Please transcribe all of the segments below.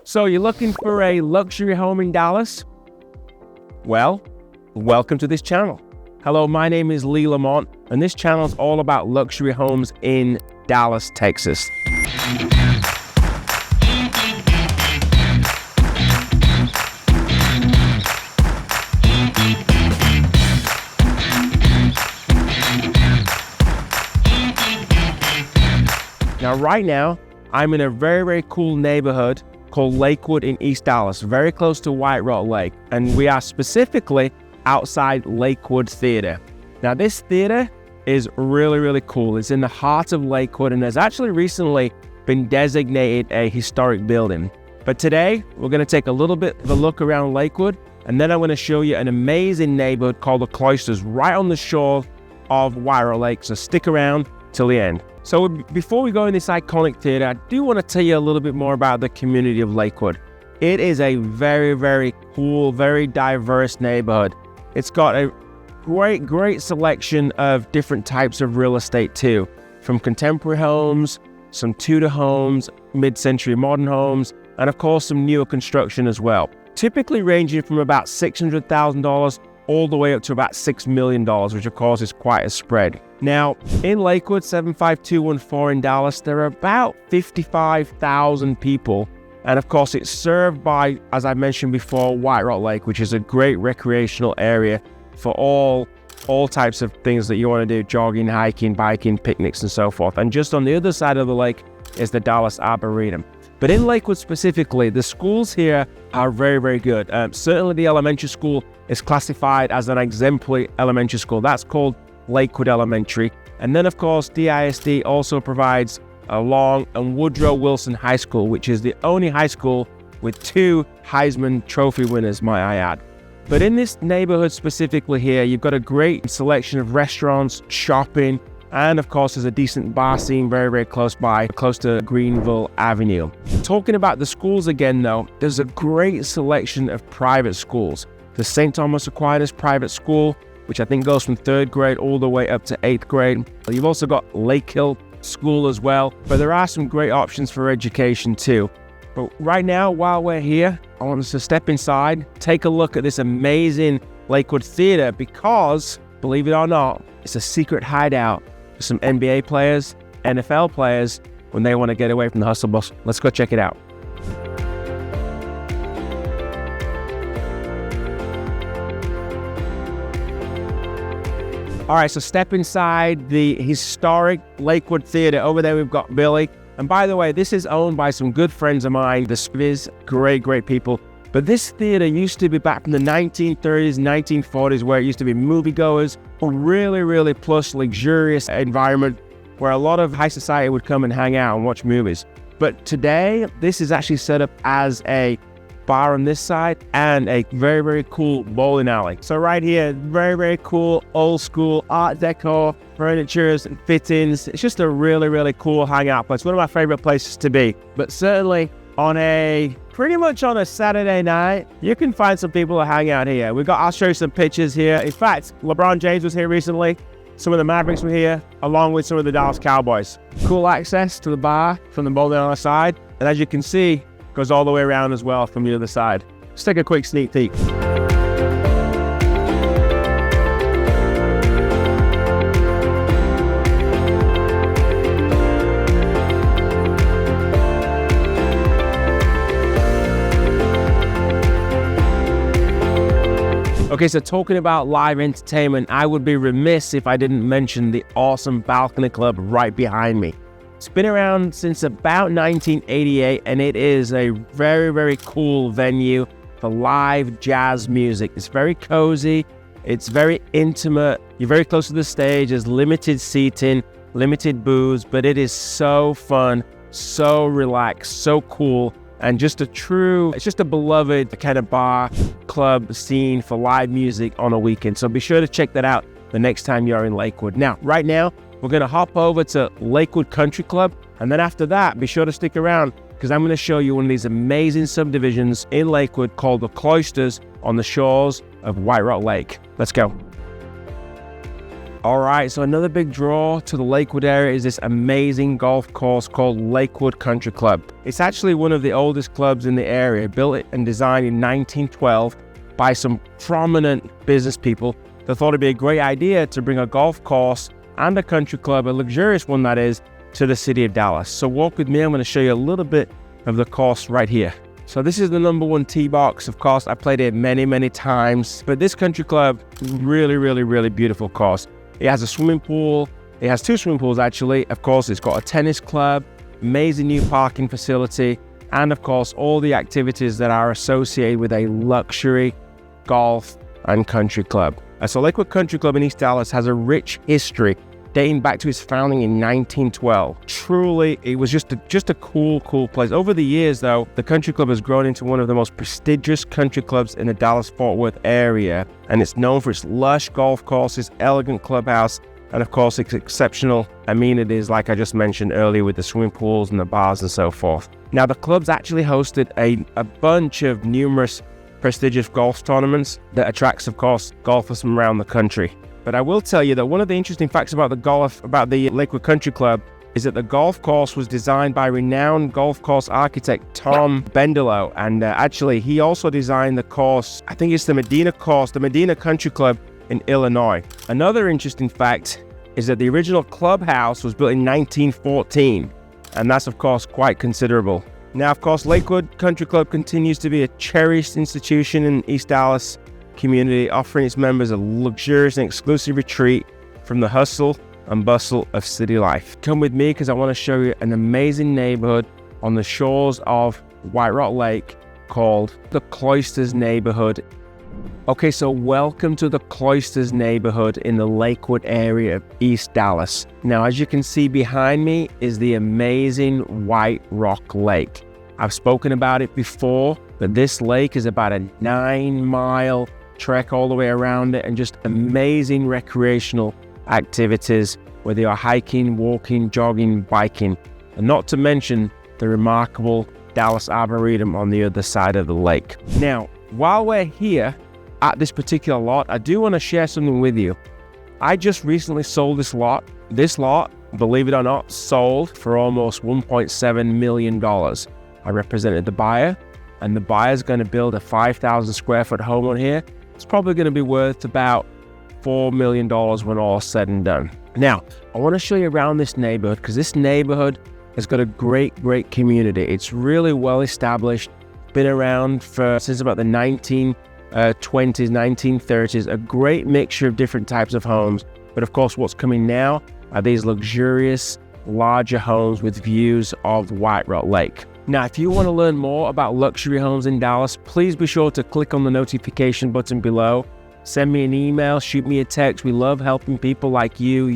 So you're looking for a luxury home in Dallas? Well, welcome to this channel. Hello, my name is Lee Lamont, and this channel is all about luxury homes in Dallas, Texas. Now, right now, I'm in a very, very cool neighborhood called Lakewood in East Dallas, very close to White Rock Lake. And we are specifically outside Lakewood Theater. Now, this theater is really, really cool. It's in the heart of Lakewood and has actually recently been designated a historic building. But today, we're going to take a little bit of a look around Lakewood, and then I'm going to show you an amazing neighborhood called the Cloisters right on the shore of White Rock Lake. So stick around till the end. So before we go in this iconic theater, I do want to tell you a little bit more about the community of Lakewood. It is a very, very cool, very diverse neighborhood. It's got a great selection of different types of real estate too, from contemporary homes, some Tudor homes, mid-century modern homes, and of course some newer construction as well. Typically ranging from about $600,000 all the way up to about $6 million, which of course is quite a spread. Now, in Lakewood, 75214 in Dallas, there are about 55,000 people. And of course, it's served by, as I mentioned before, White Rock Lake, which is a great recreational area for all types of things that you want to do: jogging, hiking, biking, picnics, and so forth. And just on the other side of the lake is the Dallas Arboretum. But in Lakewood specifically, the schools here are very, very good. Certainly the elementary school is classified as an exemplary elementary school. That's called Lakewood Elementary. And then of course, DISD also provides a Long and Woodrow Wilson High School, which is the only high school with 2 Heisman Trophy winners, might I add. But in this neighborhood specifically here, you've got a great selection of restaurants, shopping, and of course, there's a decent bar scene very, very close by, close to Greenville Avenue. Talking about the schools again though, there's a great selection of private schools. The St. Thomas Aquinas Private School, which I think goes from 3rd grade all the way up to 8th grade. You've also got Lake Hill School as well, but there are some great options for education too. But right now, while we're here, I want us to step inside, take a look at this amazing Lakewood Theater, because, believe it or not, it's a secret hideout for some NBA players, NFL players, when they want to get away from the hustle bustle. Let's go check it out. All right, so step inside the historic Lakewood Theater. Over there, we've got Billy. And by the way, this is owned by some good friends of mine. The Spiz, great people. But this theater used to be back from the 1930s, 1940s, where it used to be moviegoers, a really plush, luxurious environment where a lot of high society would come and hang out and watch movies. But today, this is actually set up as a bar on this side and a very cool bowling alley. So right here, very cool old school art decor, furnitures and fittings. It's just a really cool hangout place. One of my favorite places to be. But certainly pretty much on a Saturday night, you can find some people to hang out here. I'll show you some pictures here. In fact, LeBron James was here recently. Some of the Mavericks were here, along with some of the Dallas Cowboys. Cool access to the bar from the bowling alley side. And as you can see, goes all the way around as well from the other side. Let's take a quick sneak peek. Okay, so talking about live entertainment, I would be remiss if I didn't mention the awesome Balcony Club right behind me. It's been around since about 1988, and it is a very cool venue for live jazz music. It's very cozy, it's very intimate, you're very close to the stage, there's limited seating, limited booze, but it is so fun, so relaxed, so cool, and it's just a beloved kind of bar, club scene for live music on a weekend. So be sure to check that out the next time you're in Lakewood. Now, right now, we're going to hop over to Lakewood Country Club, and then after that, be sure to stick around because I'm going to show you one of these amazing subdivisions in Lakewood called the Cloisters on the shores of White Rock Lake. Let's go. All right, so another big draw to the Lakewood area is this amazing golf course called Lakewood Country Club. It's actually one of the oldest clubs in the area, built and designed in 1912 by some prominent business people that thought it'd be a great idea to bring a golf course and a country club, a luxurious one that is, to the city of Dallas. So walk with me, I'm going to show you a little bit of the course right here. So this is the number 1 tee box. Of course, I played it many times, but this country club, really beautiful course. It has a swimming pool. It has 2 swimming pools actually. Of course, it's got a tennis club, amazing new parking facility, and of course, all the activities that are associated with a luxury golf and country club. So Lakewood Country Club in East Dallas has a rich history dating back to its founding in 1912. Truly, it was just a cool place. Over the years, though, the country club has grown into one of the most prestigious country clubs in the Dallas-Fort Worth area, and it's known for its lush golf courses, elegant clubhouse, and of course, its exceptional amenities, like I just mentioned earlier, with the swimming pools and the bars and so forth. Now, the club's actually hosted a bunch of numerous prestigious golf tournaments that attracts, of course, golfers from around the country. But I will tell you that one of the interesting facts about the Lakewood Country Club is that the golf course was designed by renowned golf course architect Tom Bendelow, and actually he also designed the course, I think it's the Medina course, the Medina Country Club in Illinois. Another interesting fact is that the original clubhouse was built in 1914, and that's of course quite considerable. Now, of course, Lakewood Country Club continues to be a cherished institution in East Dallas community, offering its members a luxurious and exclusive retreat from the hustle and bustle of city life. Come with me because I want to show you an amazing neighborhood on the shores of White Rock Lake called the Cloisters neighborhood. Okay, so welcome to the Cloisters neighborhood in the Lakewood area of East Dallas. Now, as you can see behind me is the amazing White Rock Lake. I've spoken about it before, but this lake is about a 9-mile trek all the way around it, and just amazing recreational activities, whether you're hiking, walking, jogging, biking, and not to mention the remarkable Dallas Arboretum on the other side of the lake. Now, while we're here at this particular lot, I do want to share something with you. I just recently sold this lot. This lot, believe it or not, sold for almost $1.7 million. I represented the buyer, and the buyer's going to build a 5,000 square foot home on here. It's probably going to be worth about $4 million when all said and done. Now, I want to show you around this neighborhood because this neighborhood has got a great community. It's really well established, been around since about the 1920s, 1930s, a great mixture of different types of homes. But of course, what's coming now are these luxurious, larger homes with views of White Rock Lake. Now, if you want to learn more about luxury homes in Dallas, please be sure to click on the notification button below. Send me an email, shoot me a text. We love helping people like you,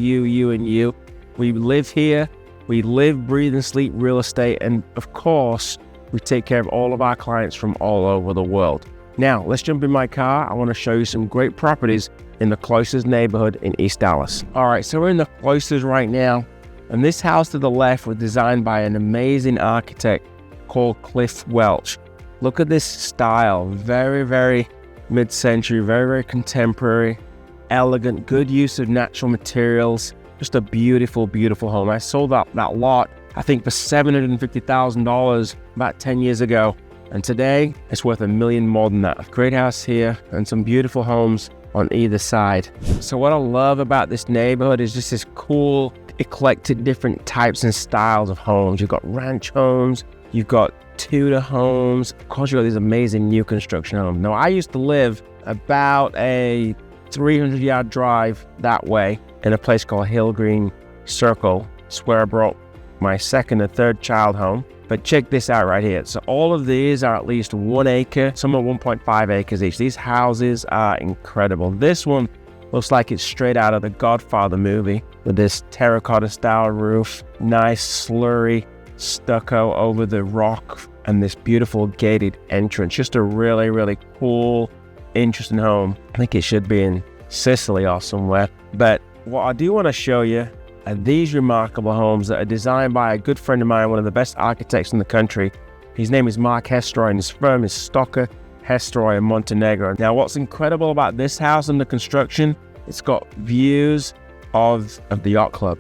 and you. We live here. We live, breathe, and sleep real estate. And of course, we take care of all of our clients from all over the world. Now, let's jump in my car. I want to show you some great properties in the Cloisters neighborhood in East Dallas. All right, so we're in the Cloisters right now. And this house to the left was designed by an amazing architect called Cliff Welch. Look at this style, very mid-century, very contemporary, elegant, good use of natural materials. Just a beautiful home. I sold that lot, I think, for $750,000 about 10 years ago. And today, it's worth $1 million more than that. A great house here and some beautiful homes on either side. So what I love about this neighborhood is just this cool, eclectic, different types and styles of homes. You've got ranch homes, you've got Tudor homes, of course you've got these amazing new construction homes. Now, I used to live about a 300-yard drive that way in a place called Hill Green Circle. It's where I brought my second and third child home. But check this out right here. So all of these are at least 1 acre, some are 1.5 acres each. These houses are incredible. This one looks like it's straight out of the Godfather movie with this terracotta style roof, nice slurry stucco over the rock, and this beautiful gated entrance. Just a really cool, interesting home. I think it should be in Sicily or somewhere. But what I do want to show you are these remarkable homes that are designed by a good friend of mine, one of the best architects in the country. His name is Mark Hestroy, and his firm is Stocker, Hestroy in Montenegro. Now, what's incredible about this house under construction, it's got views of the yacht club,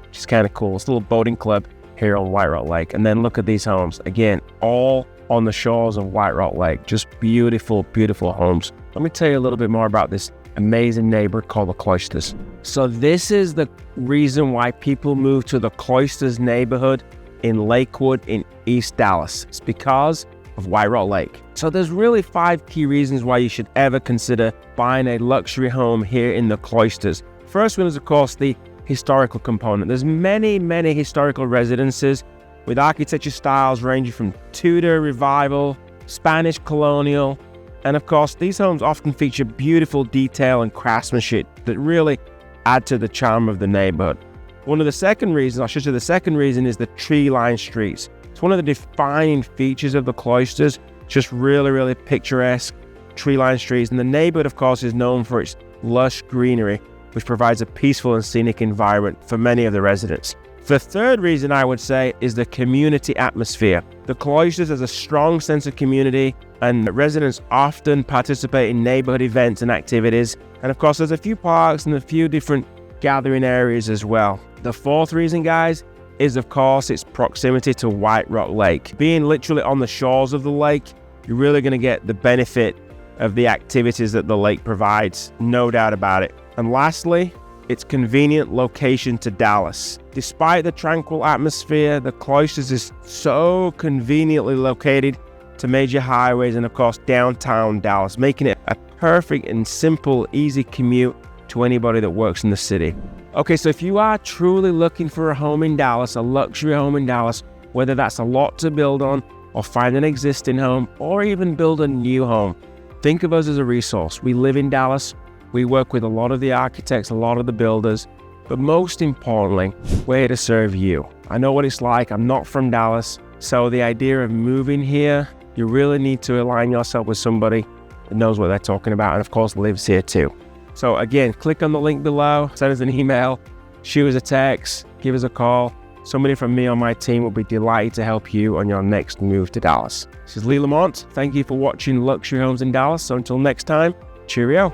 which is kind of cool. It's a little boating club here on White Rock Lake. And then look at these homes. Again, all on the shores of White Rock Lake. Just beautiful, beautiful homes. Let me tell you a little bit more about this amazing neighborhood called the Cloisters. So this is the reason why people move to the Cloisters neighborhood in Lakewood in East Dallas. It's because of White Rock Lake. So there's really 5 key reasons why you should ever consider buying a luxury home here in the Cloisters. First one is, of course, the historical component. There's many, many historical residences with architecture styles ranging from Tudor, Revival, Spanish, Colonial, and of course, these homes often feature beautiful detail and craftsmanship that really add to the charm of the neighborhood. The second reason is the tree-lined streets. It's one of the defining features of the Cloisters, just really, really picturesque tree-lined streets. And the neighborhood, of course, is known for its lush greenery, which provides a peaceful and scenic environment for many of the residents. The third reason I would say is the community atmosphere. The Cloisters has a strong sense of community, and residents often participate in neighborhood events and activities. And of course, there's a few parks and a few different gathering areas as well. The fourth reason, guys, is of course its proximity to White Rock Lake. Being literally on the shores of the lake, you're really going to get the benefit of the activities that the lake provides, no doubt about it. And lastly, its convenient location to Dallas. Despite the tranquil atmosphere, the Cloisters is so conveniently located to major highways and of course downtown Dallas, making it a perfect and simple, easy commute to anybody that works in the city. Okay, so if you are truly looking for a home in Dallas, a luxury home in Dallas, whether that's a lot to build on or find an existing home or even build a new home, think of us as a resource. We live in Dallas. We work with a lot of the architects, a lot of the builders, but most importantly, we're here to serve you. I know what it's like. I'm not from Dallas, so the idea of moving here, you really need to align yourself with somebody that knows what they're talking about and of course lives here too. So again, click on the link below, send us an email, shoot us a text, give us a call. Somebody from me or my team will be delighted to help you on your next move to Dallas. This is Lee Lamont. Thank you for watching Luxury Homes in Dallas. So until next time, cheerio.